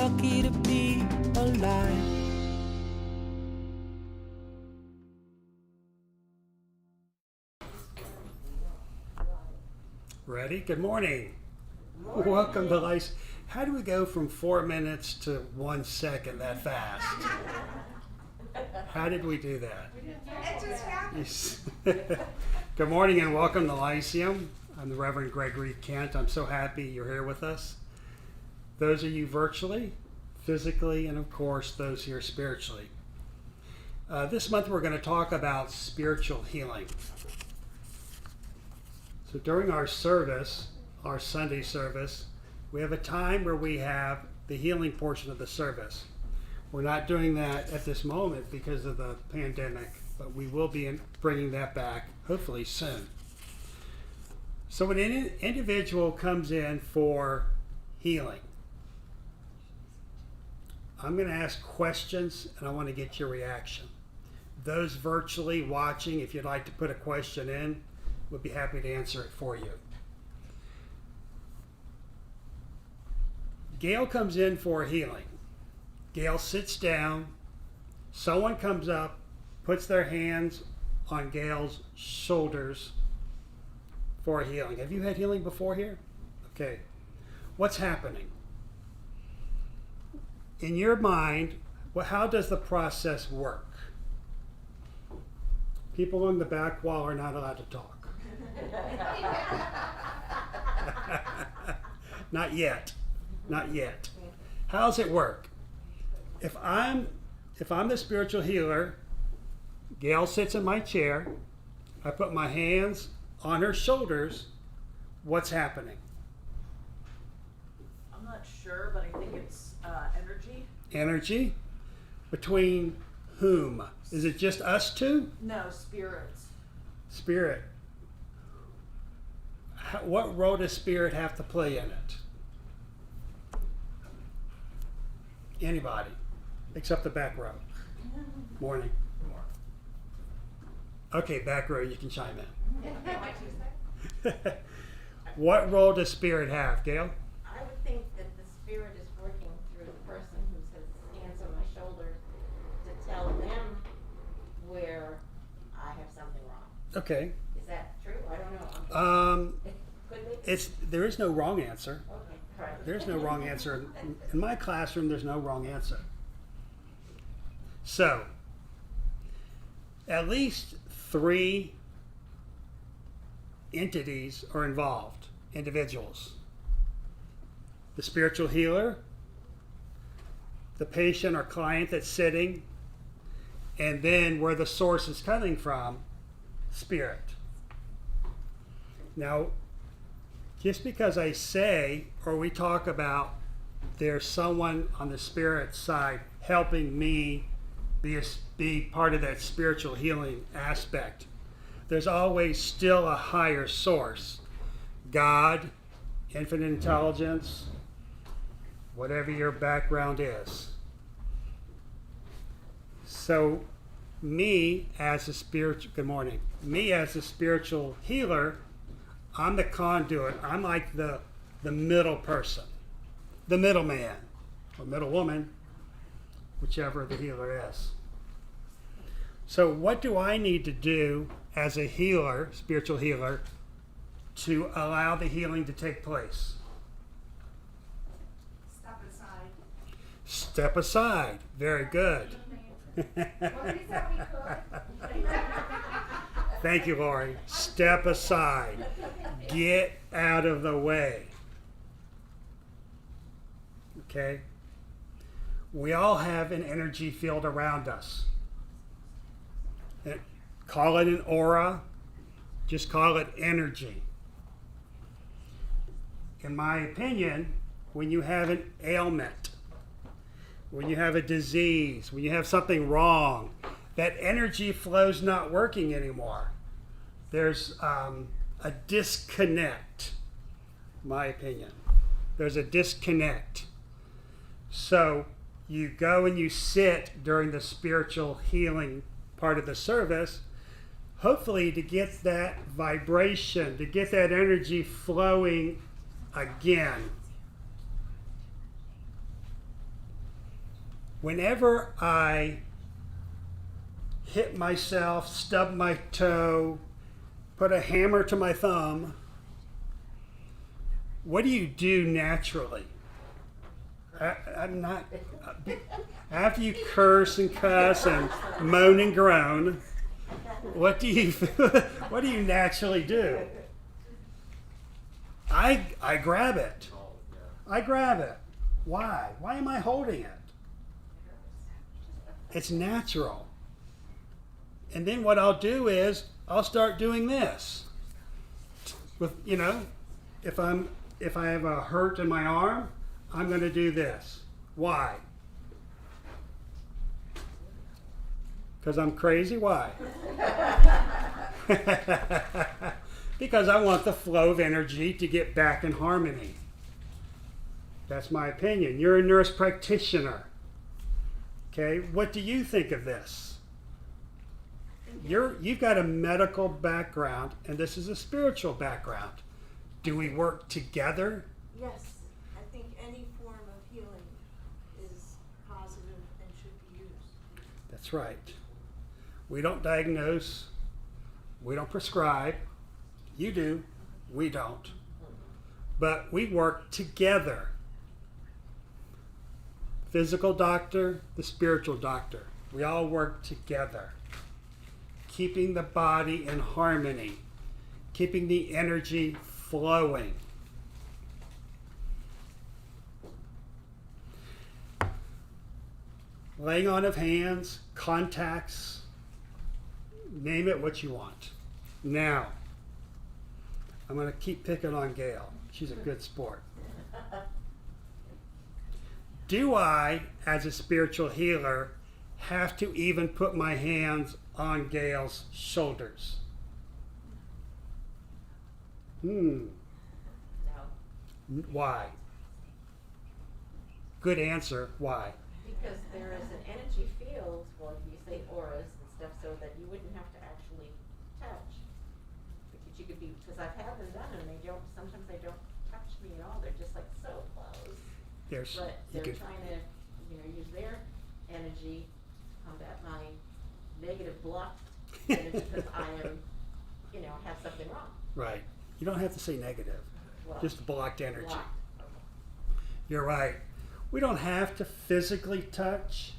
lucky to be alive. Ready? Good morning. Welcome to Lyceum. How do we go from 4 minutes to 1 second that fast? How did we do that? It just happened. Good morning and welcome to Lyceum. I'm the Reverend Gregory P. I'm so happy you're here with us. Those of you virtually, physically, and of course those here spiritually. This month we're going to talk about spiritual healing. So during our service, our Sunday service, we have a time where we have the healing portion of the service. We're not doing that at this moment because of the pandemic, but we will be bringing that back hopefully soon. So when an individual comes in for healing, I'm going to ask questions and I want to get your reaction. Those virtually watching, if you'd like to put a question in, we'll be happy to answer it for you. Gail comes in for healing. Gail sits down. Someone comes up, puts their hands on Gail's shoulders for healing. Have you had healing before here? Okay. What's happening? In your mind, how does the process work? People on the back wall are not allowed to talk. Not yet. Not yet. How does it work? If I'm the spiritual healer, Gail sits in my chair, I put my hands on her shoulders, what's happening? I'm not sure, but I think it's energy. Energy? Between whom? Is it just us two? No, spirits. Spirit. What role does spirit have to play in it? Anybody, except the back row. Morning. Okay, back row, you can chime in. What role does spirit have, Gail? I would think that the spirit is working through the person who has hands on my shoulder to tell them where I have something wrong. Okay. Is that true? I don't know. Could be? There is no wrong answer. Okay, right. There's no wrong answer. In my classroom, there's no wrong answer. So, at least 3 entities are involved, individuals. The spiritual healer, the patient or client that's sitting, and then where the source is coming from, spirit. Now, just because I say, or we talk about there's someone on the spirit side helping me be part of that spiritual healing aspect, there's always still a higher source. God, infinite intelligence, whatever your background is. So me as a spiritual healer, I'm the conduit. I'm like the middle person, the middleman, or middle woman, whichever the healer is. So what do I need to do as a healer, spiritual healer, to allow the healing to take place? Step aside. Step aside. Very good. Well, we said we could. Thank you, Lori. Step aside. Get out of the way. Okay? We all have an energy field around us. Call it an aura. Just call it energy. In my opinion, when you have an ailment, when you have a disease, when you have something wrong, that energy flow's not working anymore. There's a disconnect, in my opinion. There's a disconnect. So you go and you sit during the spiritual healing part of the service, hopefully to get that vibration, to get that energy flowing again. Whenever I hit myself, stub my toe, put a hammer to my thumb, what do you do naturally? I'm not. After you curse and cuss and moan and groan, what do you naturally do? I grab it. I grab it. Why? Why am I holding it? It's natural. And then what I'll do is I'll start doing this. With if I have a hurt in my arm, I'm going to do this. Why? Because I'm crazy? Why? Because I want the flow of energy to get back in harmony. That's my opinion. You're a nurse practitioner. Okay, what do you think of this? You've got a medical background, and this is a spiritual background. Do we work together? Yes, I think any form of healing is positive and should be used. That's right. We don't diagnose. We don't prescribe. You do. We don't. But we work together. Physical doctor, the spiritual doctor. We all work together. Keeping the body in harmony. Keeping the energy flowing. Laying on of hands, contacts, name it what you want. Now, I'm going to keep picking on Gail. She's a good sport. Do I, as a spiritual healer, have to even put my hands on Gail's shoulders? No. Why? Good answer. Why? Because there is an energy field, well, you say auras and stuff, so that you wouldn't have to actually touch. Because you could be, because I've had them done and sometimes they don't touch me at all. They're just like so close. But they're trying to, use their energy to combat my negative block energy because I am, have something wrong. Right. You don't have to say negative. Well, Just blocked energy. blocked. You're right. We don't have to physically touch.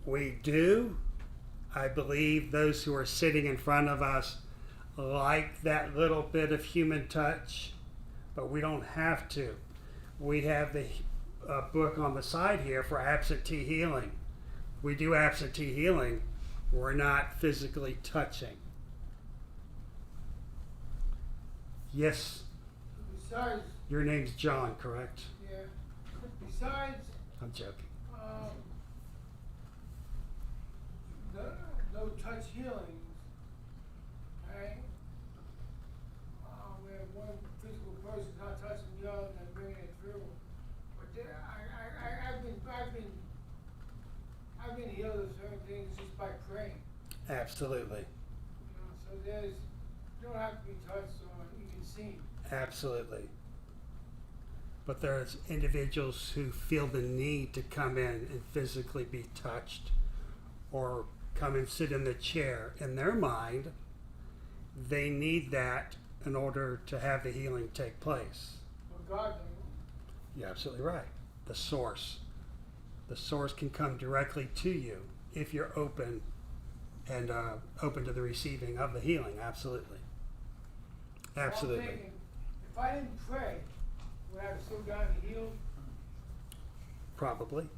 We do. I believe those who are sitting in front of us like that little bit of human touch, but we don't have to. We have the book on the side here for absentee healing. We do absentee healing. We're not physically touching. Yes. Besides, Your name's John, correct? yeah, besides, I'm joking. the no touch healings, right? Where one physical person's not touching the other and bringing it through. But there, I've been healed of certain things just by praying. Absolutely. So you don't have to be touched or even seen. Absolutely. But there's individuals who feel the need to come in and physically be touched or come and sit in the chair. In their mind, they need that in order to have the healing take place. Well, God, You're absolutely right. The source. The source can come directly to you if you're open and open to the receiving of the healing. Absolutely. Absolutely. I'm thinking, if I didn't pray, would I have still gotten healed? Probably.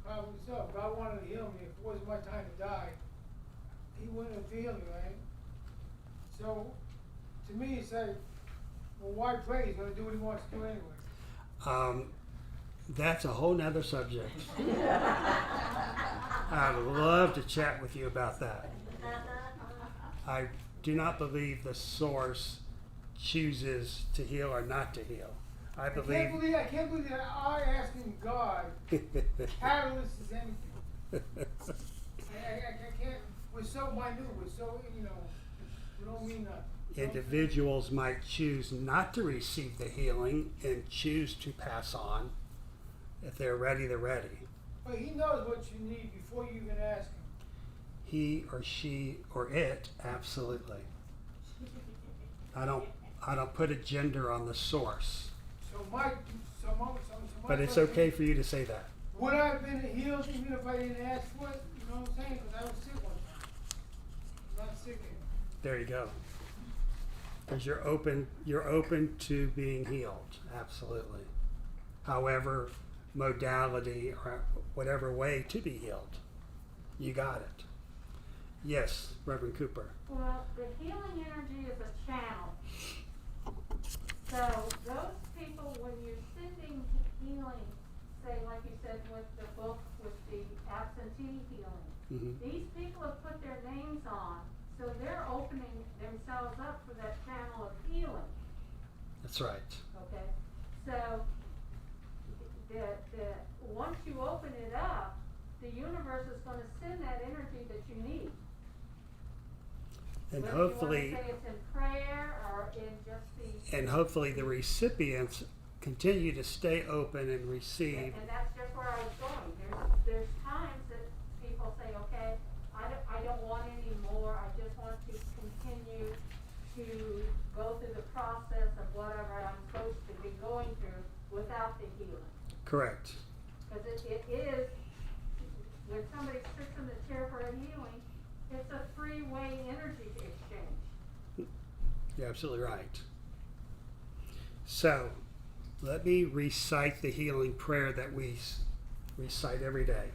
Probably so. If God wanted to heal me, if it wasn't my time to die, He wouldn't have healed me, right? So, to me, it's like, well, why pray? He's going to do what He wants to do anyway. That's a whole nother subject. I'd love to chat with you about that. I do not believe the source chooses to heal or not to heal. I believe I can't believe that I asking God catalyst is anything. I can't. We're so minute. We're so we don't mean nothing. individuals might choose not to receive the healing and choose to pass on. If they're ready, they're ready. But he knows what you need before you even ask him. He or she or it, absolutely. I don't put a gender on the source, but it's okay for you to say that. Would I have been healed even if I didn't ask for it? You know what I'm saying? Because I was sick one time. I'm not sick anymore. There you go. Because you're open to being healed, absolutely. However, modality or whatever way to be healed, you got it. Yes, Reverend Cooper. Well, the healing energy is a channel. So those people, when you're sending healing, say like you said with the book with the absentee healing, these people have put their names on, so they're opening themselves up for that channel of healing. That's right. Okay, so the once you open it up, the universe is going to send that energy that you need. And Whether hopefully, you want to say it's in prayer or in just the. and hopefully the recipients continue to stay open and receive. And that's just where I was going. There's times that people say, okay, I don't want any more. I just want to continue to go through the process of whatever I'm supposed to be going through without the healing. Correct. Because it is, when somebody sits in the chair for a healing, it's a three-way energy exchange. You're absolutely right. So, let me recite the healing prayer that we recite every day,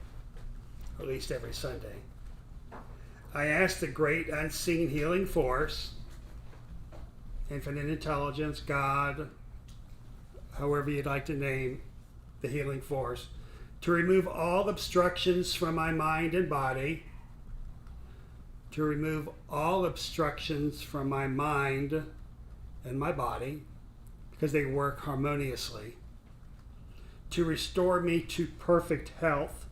or at least every Sunday. I ask the great unseen healing force, infinite intelligence, God, however you'd like to name the healing force, to remove all obstructions from my mind and body, to remove all obstructions from my mind and my body, because they work harmoniously, to restore me to perfect health,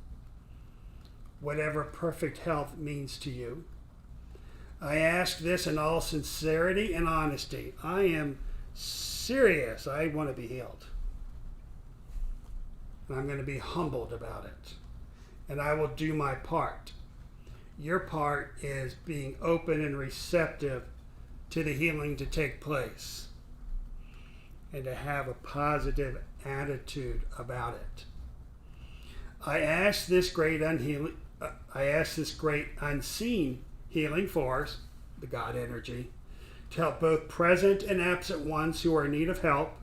whatever perfect health means to you. I ask this in all sincerity and honesty. I am serious. I want to be healed. And I'm going to be humbled about it. And I will do my part. Your part is being open and receptive to the healing to take place and to have a positive attitude about it. I ask this great unseen healing force, the God energy, to help both present and absent ones who are in need of help.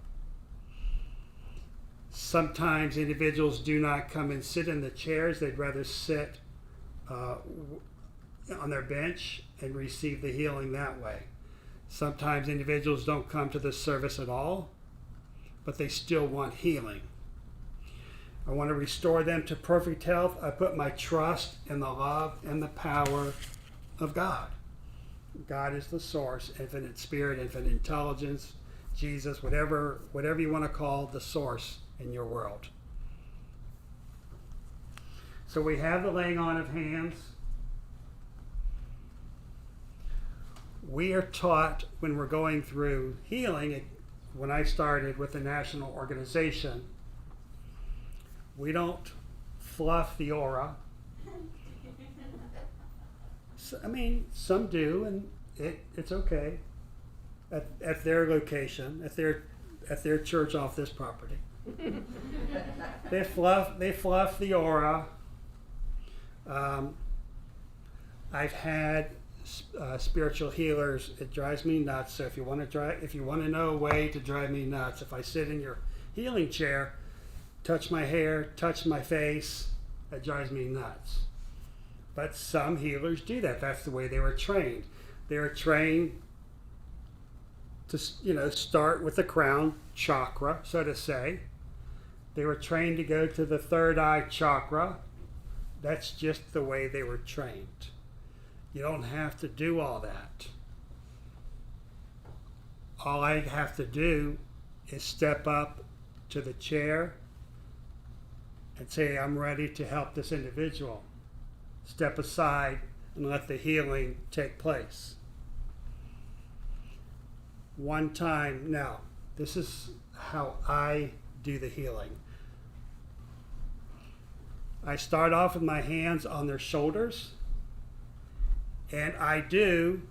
Sometimes individuals do not come and sit in the chairs. They'd rather sit on their bench and receive the healing that way. Sometimes individuals don't come to the service at all, but they still want healing. I want to restore them to perfect health. I put my trust in the love and the power of God. God is the source, infinite spirit, infinite intelligence, Jesus, whatever you want to call the source in your world. So we have the laying on of hands. We are taught when we're going through healing, when I started with the national organization, we don't fluff the aura. So, I mean, some do, and it's okay at their location, at their church off this property. They fluff the aura. I've had spiritual healers. It drives me nuts. So if you want to know a way to drive me nuts, if I sit in your healing chair, touch my hair, touch my face, that drives me nuts. But some healers do that. That's the way they were trained. They were trained to, start with the crown chakra, so to say. They were trained to go to the third eye chakra. That's just the way they were trained. You don't have to do all that. All I have to do is step up to the chair and say, I'm ready to help this individual. Step aside and let the healing take place. One time, now, this is how I do the healing. I start off with my hands on their shoulders, and I do,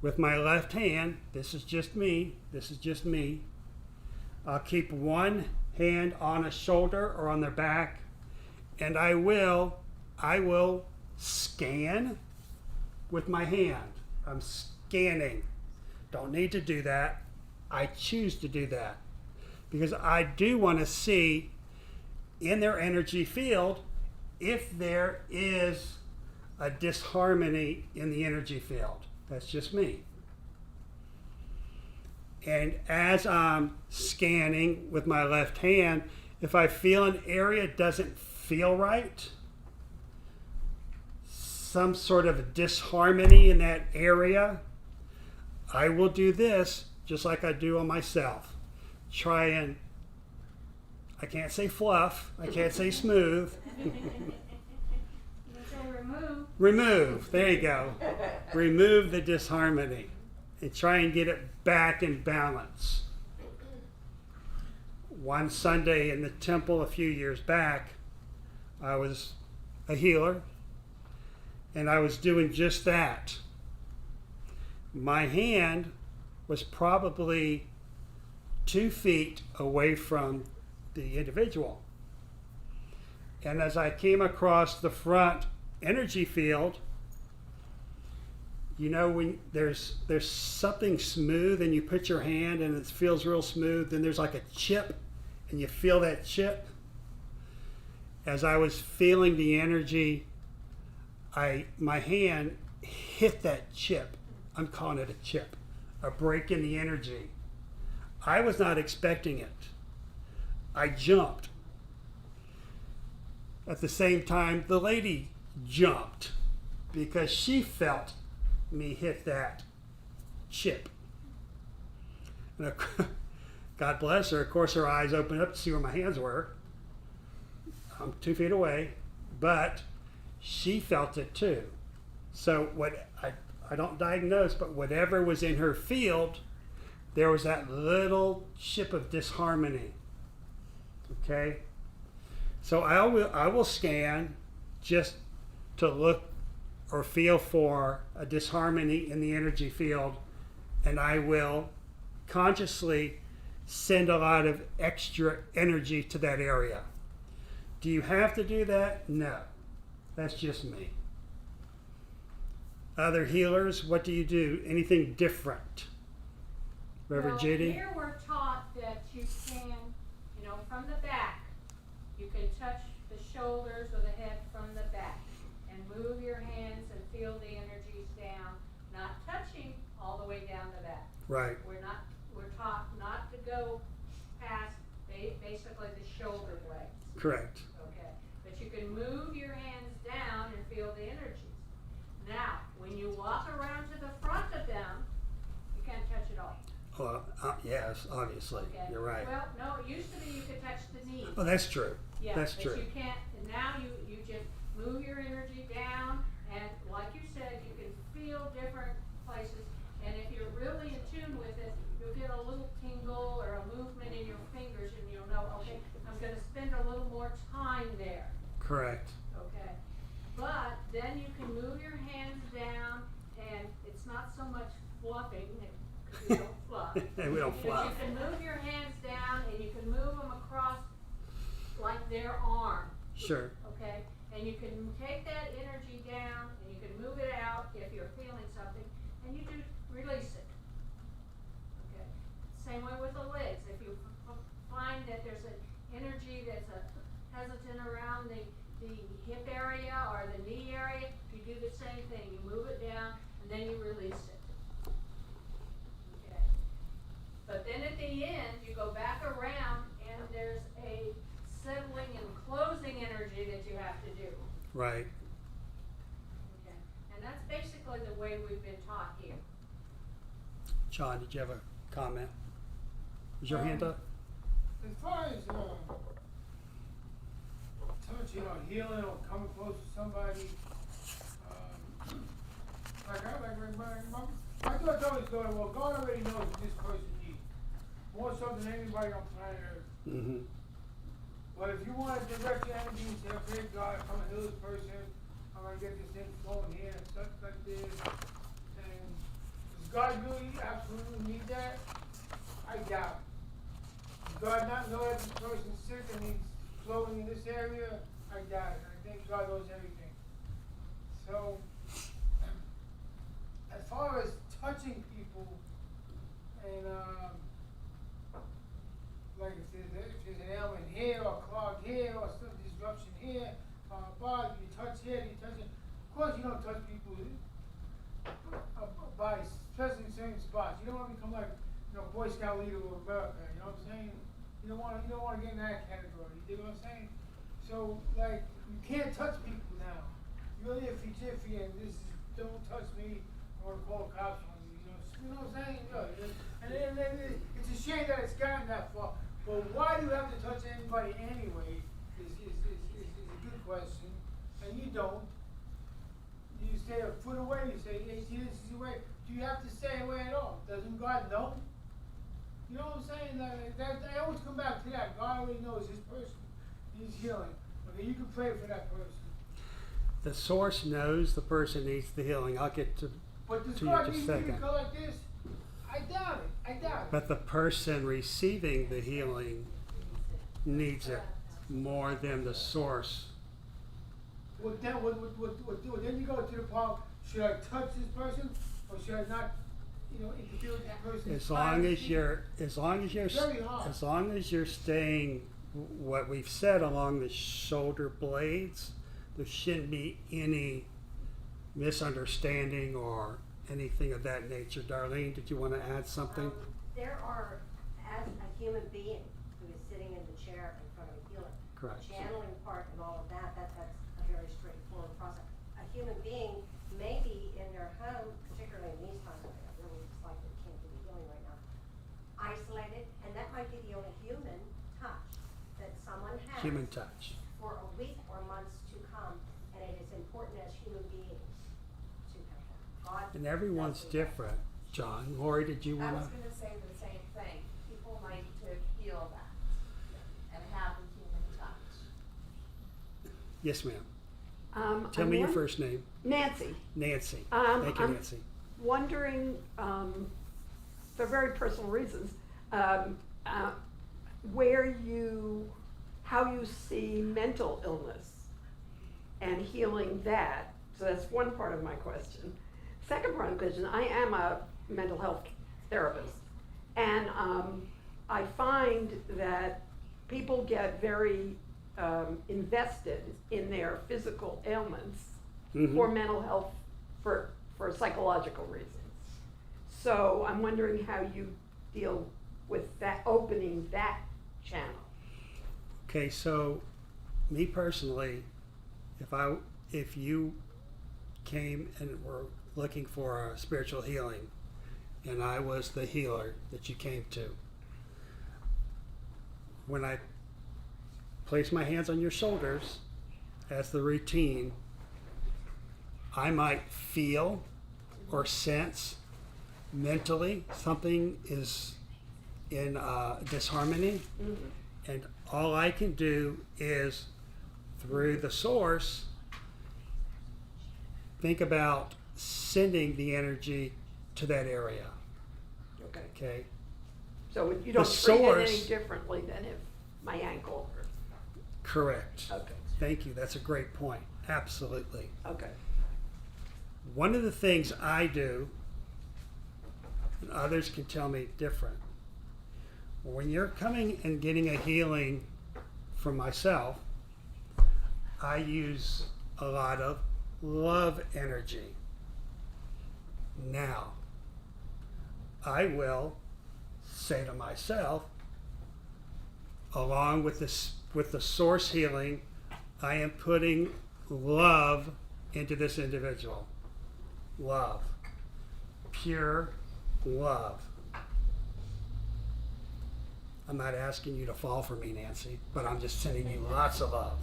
with my left hand, this is just me, I'll keep one hand on a shoulder or on their back, and I will scan with my hand. I'm scanning. Don't need to do that. I choose to do that because I do want to see in their energy field if there is a disharmony in the energy field. That's just me. And as I'm scanning with my left hand, if I feel an area doesn't feel right, some sort of disharmony in that area, I will do this just like I do on myself. Try and, I can't say fluff, I can't say smooth. You say remove. Remove, there you go. Remove the disharmony and try and get it back in balance. One Sunday in the temple a few years back, I was a healer and I was doing just that. My hand was probably 2 feet away from the individual. And as I came across the front energy field, you know, when there's something smooth and you put your hand and it feels real smooth, then there's like a chip and you feel that chip. As I was feeling the energy, my hand hit that chip. I'm calling it a chip, a break in the energy. I was not expecting it. I jumped. At the same time, the lady jumped because she felt me hit that chip. And God bless her. Of course, her eyes opened up to see where my hands were. I'm 2 feet away, but she felt it too. So what I don't diagnose, but whatever was in her field, there was that little chip of disharmony. Okay? So I will scan just to look or feel for a disharmony in the energy field, and I will consciously send a lot of extra energy to that area. Do you have to do that? No. That's just me. Other healers, what do you do? Anything different? Reverend Well, Judy? here we're taught that you can, from the back, you can touch the shoulders or the head from the back and move your hands and feel the energies down, not touching all the way down the back. Right. We're taught not to go past basically the shoulder blades. Correct. Okay, but you can move your hands down and feel the energies. Now, when you walk around to the front of them, you can't touch it all. Well, yes, obviously. Okay? You're right. Well, no, it used to be you could touch the knees. Oh, that's true. Yeah, That's but true. you can't, and now you just move your energy down, and like you said, you can feel different places, and if you're really in tune with it, you'll get a little tingle or a movement in your fingers, and you'll know, okay, I'm gonna spend a little more time there, Correct. okay? But then you can move your hands down, and it's not so much fluffing, because we don't fluff. We don't But fluff. you can move your hands down, and you can move them across like their arm, Sure. okay? And you can take that energy down, and you can move it out if you're feeling something, and you do release it. Okay? Same way with the legs. If you find that there's an energy that's hesitant around the hip area or the knee area, you do the same thing. You move it down, and then you release it. Okay? But then at the end, you go back around, and there's a settling and closing energy that you have to do. Right. Okay? And that's basically the way we've been taught here. John, did you have a comment? Was your hand up? As far as touching or healing or coming close to somebody, my thoughts always go, well, God already knows what this person needs, more so than anybody on planet Earth. Mm-hmm. But if you want to direct your energy and say, okay, God, I'm gonna heal this person, I'm gonna get this thing flowing here and stuff like this, and does God really absolutely need that? I doubt it. Does God not know that this person's sick and he's flowing in this area? I doubt it. I think God knows everything. So, as far as touching people, and like if there's an ailment here, or clog here, or some disruption here, you touch here, you touch it. Of course, you don't touch people by, especially in certain spots. You don't want to become like, Boy Scout leader of America. You know what I'm saying? You don't want to get in that category. You know what I'm saying? So, like, you can't touch people now. You're really iffy jiffy, and don't touch me. I want to call the cops on you. You know what I'm saying? And then it's a shame that it's gotten that far. But why do you have to touch anybody anyway? Is a good question. And you don't. You stay a foot away. You say, hey, see, this is away. Do you have to stay away at all? Doesn't God know? You know what I'm saying? I always come back to that. God already knows his person needs healing. Okay, you can pray for that person. The source knows the person needs the healing. I'll get to But does you God in just need a me to second. go like this? I doubt it. I doubt it. But the person receiving the healing needs it more than the source. Well, then you go to the problem, should I touch this person or should I not, interfere with that person? As long as you're staying what we've said along the shoulder blades, there shouldn't be any misunderstanding or anything of that nature. Darlene, did you want to add something? There are, as a human being who is sitting in the chair in front of a healer, Correct. channeling part and all of that's a very straightforward process. A human being may be in their home, particularly in these times, I really dislike that we can't do the healing right now, isolated, and that might be the only human touch that someone has Human touch. for a week or months to come, and it is important as human beings to have that. God And everyone's does do that. different. John, Lori, did you I want was to? gonna say the same thing. People need to feel that and have the human touch. Yes, ma'am. Tell me your first name. Nancy. Nancy. Um, Thank you, I'm- Nancy. Wondering, for very personal reasons, how you see mental illness and healing that. So that's one part of my question. Second part of the question, I am a mental health therapist, and I find that people get very invested in their physical ailments for mental health, for psychological reasons. So I'm wondering how you deal with that, opening that channel. Okay, so me personally, if you came and were looking for a spiritual healing, and I was the healer that you came to, when I place my hands on your shoulders as the routine, I might feel or sense mentally something is in disharmony, and all I can do is, through the source, think about sending the energy to that area. Okay. Okay. So you don't The treat it any source- differently than if my ankle hurt. Correct. Okay. Thank you. That's a great point. Absolutely. Okay. One of the things I do, and others can tell me different, when you're coming and getting a healing from myself, I use a lot of love energy. Now, I will say to myself, along with this, with the source healing, I am putting love into this individual. Love. Pure love. I'm not asking you to fall for me, Nancy, but I'm just sending you lots of love.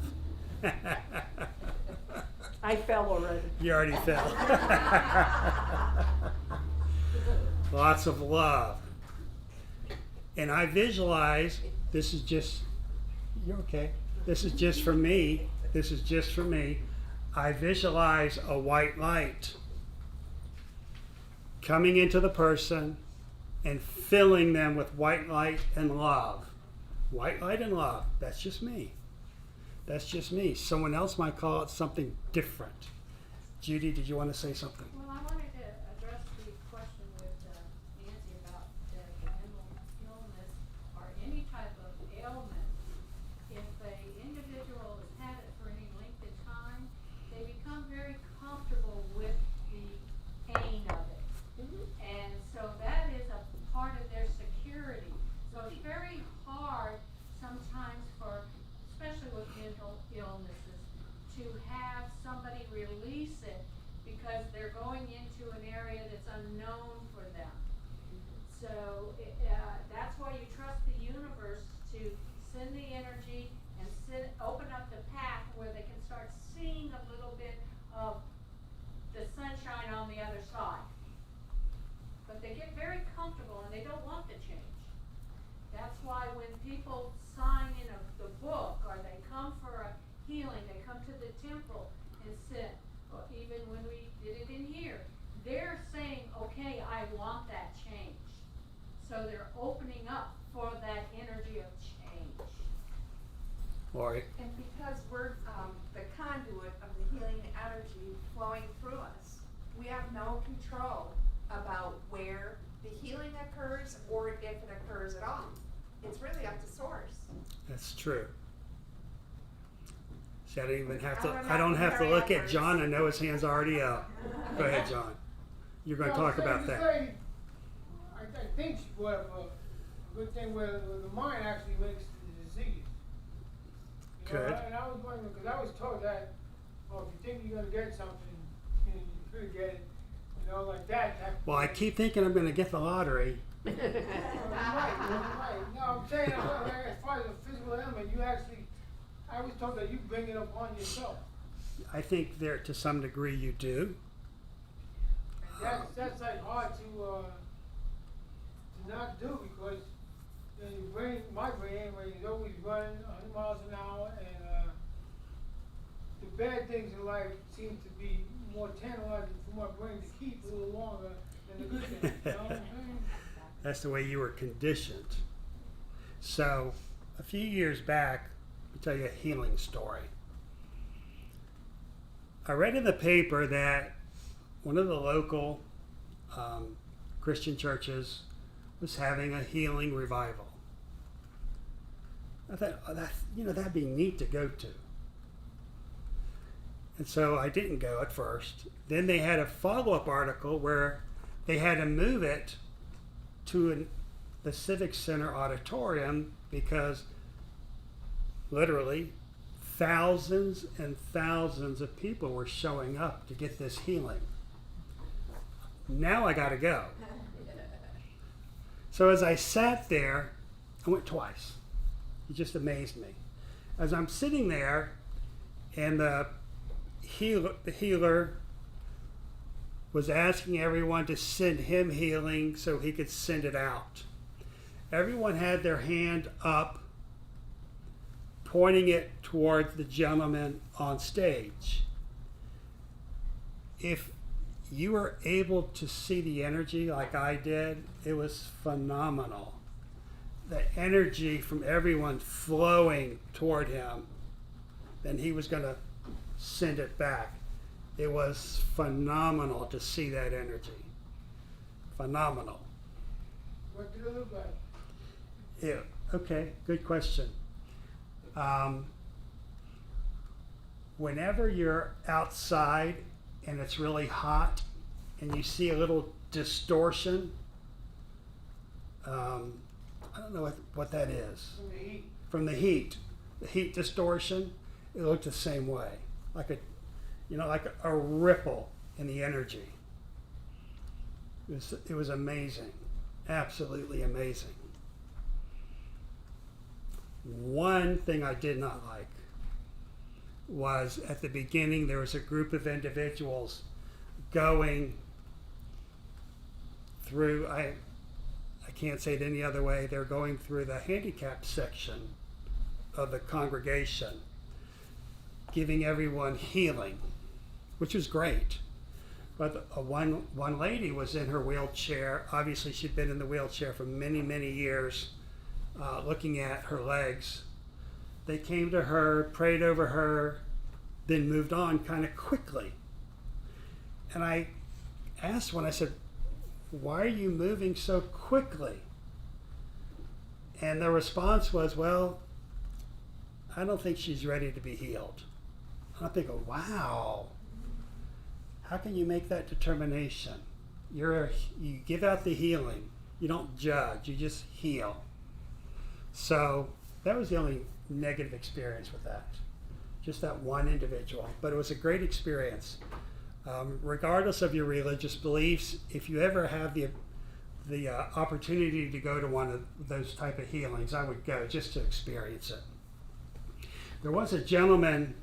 I fell already. You already fell. Lots of love. And I visualize, this is just you're okay. This is just for me. This is just for me. I visualize a white light coming into the person and filling them with white light and love. White light and love. That's just me. That's just me. Someone else might call it something different. Judy, did you want to say something? Well, I wanted to address the question with Nancy about the mental illness or any type of ailment. If an individual has had it for any length of time, they become very comfortable with the pain of it. And so that is a part of their security. So it's very hard sometimes for, especially with mental illnesses, to have somebody release it because they're going into an area that's unknown for them. So that's why you trust the universe to send the energy and open up the path where they can start seeing a little bit of the sunshine on the other side. But they get very comfortable and they don't want to change. That's why when people sign in the book or they come for a healing, they come to the temple and sit, or even when we did it in here, they're saying, okay, I want that change. So they're opening up for that energy of change. Lori? And because we're the conduit of the healing energy flowing through us, we have no control about where the healing occurs or if it occurs at all. It's really up to source. That's true. See, I don't even have to. I'm I don't not have to very look at upwards. John. I know his hand's already up. Go ahead, John. You're going to talk about that. I think she brought up a good thing where the mind actually makes the disease. You know, Good. and I was wondering, because I was told that, well, if you think you're going to get something, you know, you could get it, you know, like that. Well, I keep thinking I'm going to get the lottery. Right. No, I'm saying, as far as the physical element, you actually, I was told that you bring it upon yourself. I think there, to some degree, you do. That's like hard to not do because you know, your brain, my brain anyway, is always running 100 miles an hour, and the bad things in life seem to be more tantalizing for my brain to keep a little longer than the good things. You know what I'm saying? That's the way you were conditioned. So, a few years back, I'll tell you a healing story. I read in the paper that one of the local Christian churches was having a healing revival. I thought, oh, that'd be neat to go to. And so I didn't go at first. Then they had a follow-up article where they had to move it to the Civic Center auditorium because literally thousands and thousands of people were showing up to get this healing. Now I got to go. So as I sat there, I went twice. It just amazed me. As I'm sitting there, and the healer was asking everyone to send him healing so he could send it out. Everyone had their hand up, pointing it toward the gentleman on stage. If you were able to see the energy like I did, it was phenomenal. The energy from everyone flowing toward him, then he was going to send it back. It was phenomenal to see that energy. Phenomenal. What did it look like? Yeah, okay, good question. Whenever you're outside and it's really hot and you see a little distortion, I don't know what that is. From the heat. From the heat distortion, it looked the same way, like a ripple in the energy. It was amazing, absolutely amazing. One thing I did not like was at the beginning there was a group of individuals going through, I can't say it any other way, they're going through the handicap section of the congregation, giving everyone healing, which was great. But one lady was in her wheelchair. Obviously, she'd been in the wheelchair for many, many years, looking at her legs. They came to her, prayed over her, then moved on kind of quickly. And I asked one, I said, why are you moving so quickly? And the response was, well, I don't think she's ready to be healed. I'm thinking, wow, how can you make that determination? You give out the healing. You don't judge, you just heal. So that was the only negative experience with that. Just that one individual. But it was a great experience. Regardless of your religious beliefs, if you ever have the opportunity to go to one of those type of healings, I would go just to experience it. There was a gentleman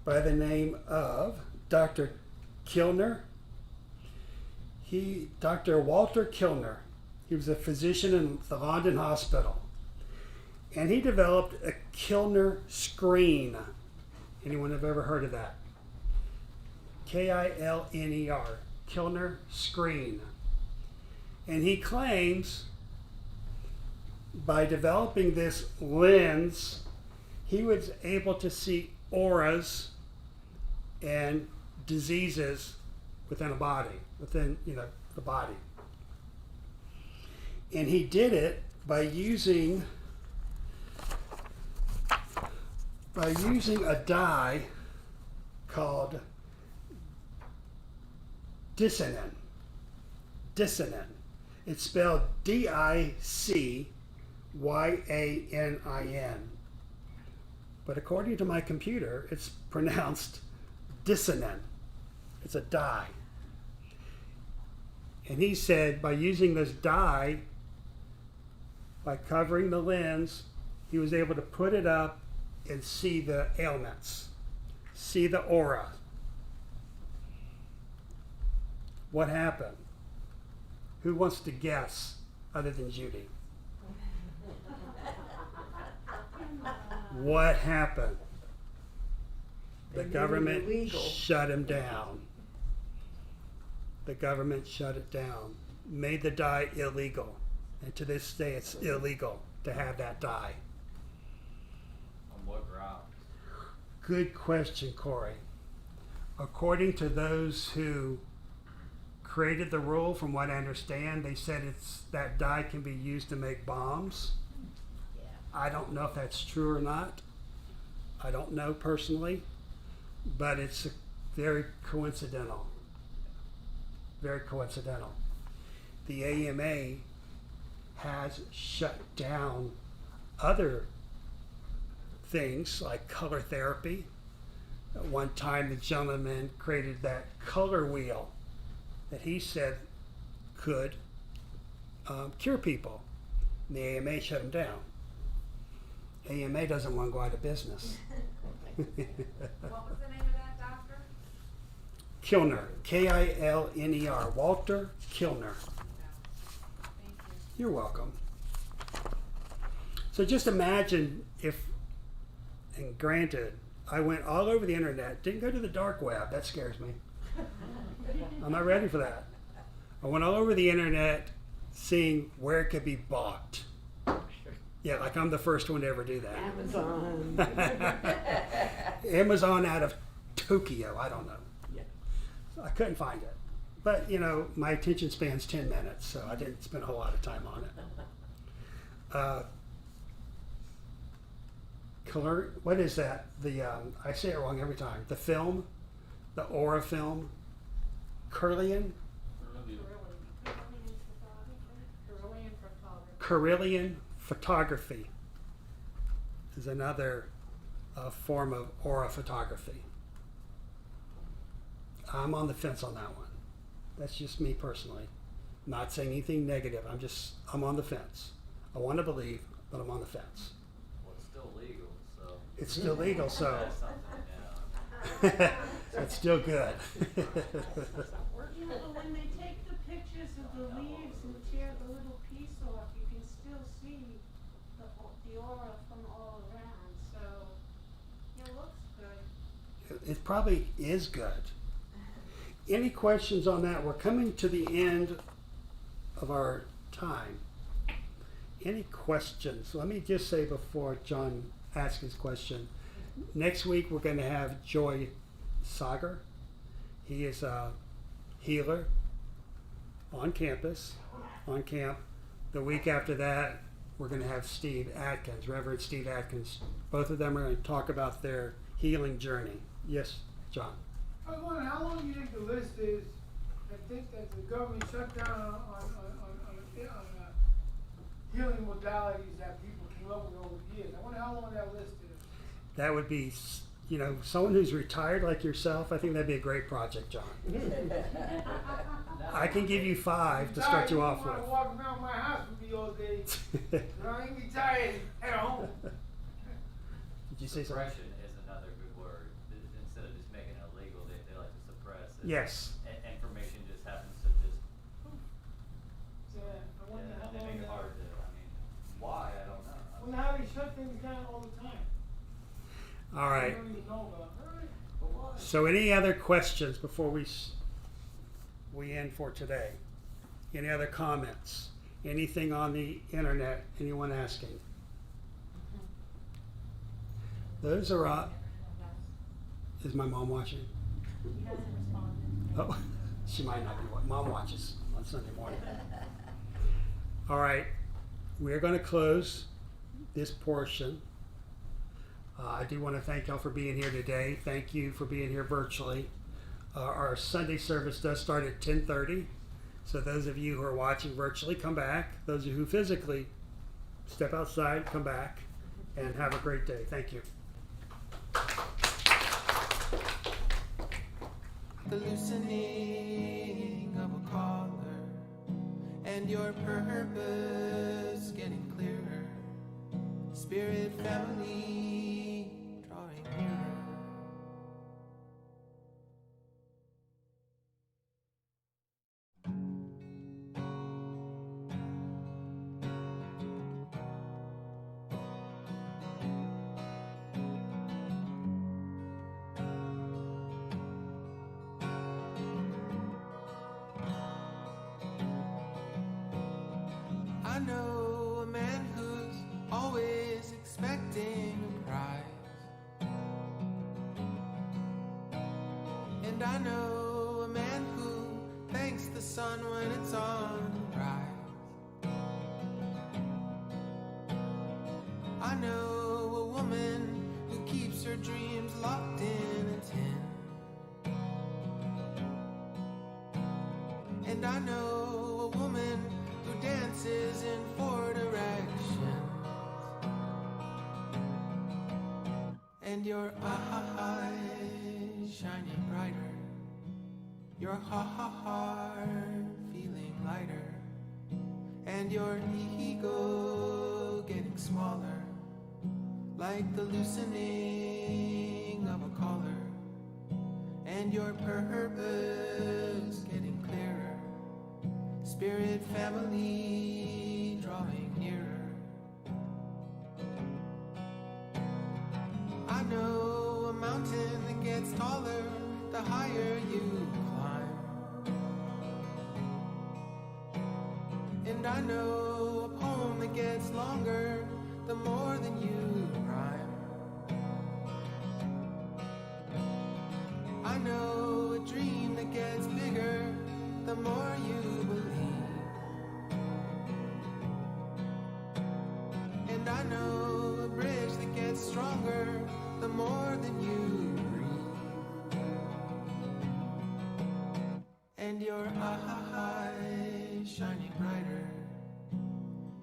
by the name of Dr. Kilner. Dr. Walter Kilner. He was a physician in the London Hospital. And he developed a Kilner screen. Anyone have ever heard of that? Kilner, Kilner screen. And he claims by developing this lens, he was able to see auras and diseases within a body, within the body. And he did it by using a dye called dissonant. It's spelled DICYANIN. But according to my computer, it's pronounced dissonant. It's a dye. And he said by using this dye, by covering the lens, he was able to put it up and see the ailments, see the aura. What happened? Who wants to guess other than Judy? What happened? The government shut him down. The government shut it down, made the dye illegal. And to this day, it's illegal to have that dye. On what grounds? Good question, Corey. According to those who created the rule, from what I understand, they said that dye can be used to make bombs. Yeah. I don't know if that's true or not. I don't know personally, but it's very coincidental. Very coincidental. The AMA has shut down other things like color therapy. At one time, the gentleman created that color wheel that he said could cure people. And the AMA shut him down. AMA doesn't want to go out of business. What was the name of that doctor? Kilner, Kilner, Walter Kilner. Thank you. You're welcome. So just imagine if, and granted, I went all over the internet, didn't go to the dark web, that scares me. I'm not ready for that. I went all over the internet seeing where it could be bought. Yeah, like I'm the first one to ever do that. Amazon. Amazon out of Tokyo, I don't know. Yeah. So I couldn't find it. But, my attention span's 10 minutes, so I didn't spend a whole lot of time on it. What is that? I say it wrong every time. The film, the aura film, Kirlian photography is another form of aura photography. I'm on the fence on that one. That's just me personally. Not saying anything negative. I'm on the fence. I want to believe, but I'm on the fence. Well, it's still legal, so. It's still legal, so That's something, yeah. that's still good. But when they take the pictures of the leaves and tear the little piece off, you can still see the aura from it probably is good. Any questions on that? We're coming to the end of our time. Any questions? Let me just say before John asks his question, next week we're going to have Joy Sagar. He is a healer on campus, on camp. The week after that, we're going to have Steve Atkins, Reverend Steve Atkins. Both of them are going to talk about their healing journey. Yes, John? I was wondering how long you think the list is that think that the government shut down on healing modalities that people came up with over the years. I wonder how long that list is. That would be, you know, someone who's retired like yourself. I think that'd be a great project, John. I can give you 5 to start you off with. I want to walk around my house with me all day. I ain't retired at home. Did you say something? Suppression is another good word. Instead of just making it illegal, they like to suppress it. Yes. Information just happens to just, Yeah, I wonder how they long make it that- hard to, I mean, why, I don't know. I wonder how they shut things down all the time. All right. I don't even know about it. But why? So any other questions before we end for today? Any other comments? Anything on the internet? Anyone asking? Those are is my mom watching? He hasn't responded. Oh, she might not be. Mom watches on Sunday morning. All right, we're going to close this portion. I do want to thank y'all for being here today. Thank you for being here virtually. Our Sunday service does start at 10:30. So those of you who are watching virtually, come back. Those of you who physically step outside, come back, and have a great day. Thank you. The loosening of a collar and your purpose getting clearer. Spirit family drawing nearer. I know a man who's always expecting a prize. And I know a man who thanks the sun when it's on the rise. I know a woman who keeps her dreams locked in a tin. And I know a woman who dances in 4 directions. And your eyes shining brighter, your heart feeling lighter, and your ego getting smaller, like the loosening of a collar, and your purpose getting clearer. Spirit family drawing nearer. I know a mountain that gets taller the higher you climb. And I know a poem that gets longer the more than you rhyme. I know a dream that gets bigger the more you believe. And I know a bridge that gets stronger the more than you breathe. And your eyes shining brighter,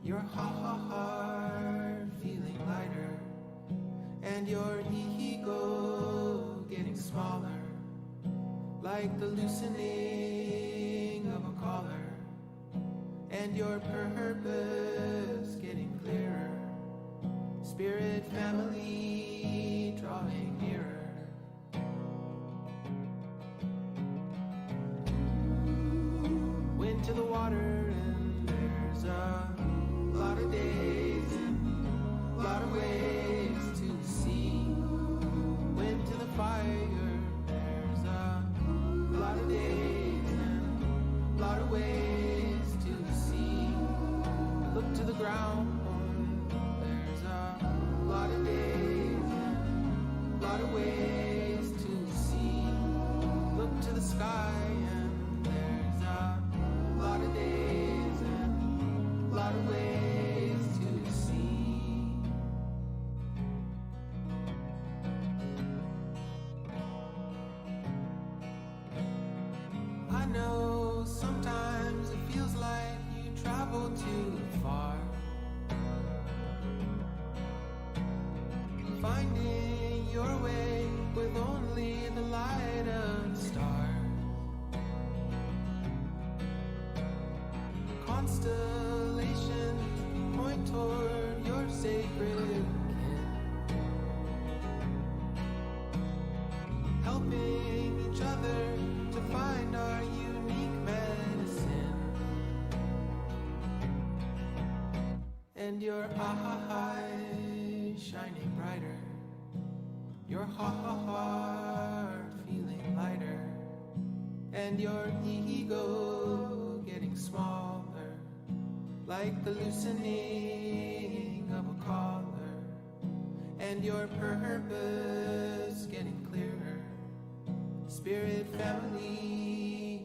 your heart feeling lighter, and your ego getting smaller, like the loosening of a collar, and your purpose getting clearer. Spirit family drawing nearer. Went to the water and there's a lot of days and a lot of ways to see. Went to the fire know sometimes it feels like you travel too far. Finding your way with only the light of stars. Constellations point toward your sacred kin, helping each other to find our unique medicine. And your eyes shining brighter, your heart feeling lighter, and your ego getting smaller, like the loosening of a collar, and your purpose getting clearer. Spirit family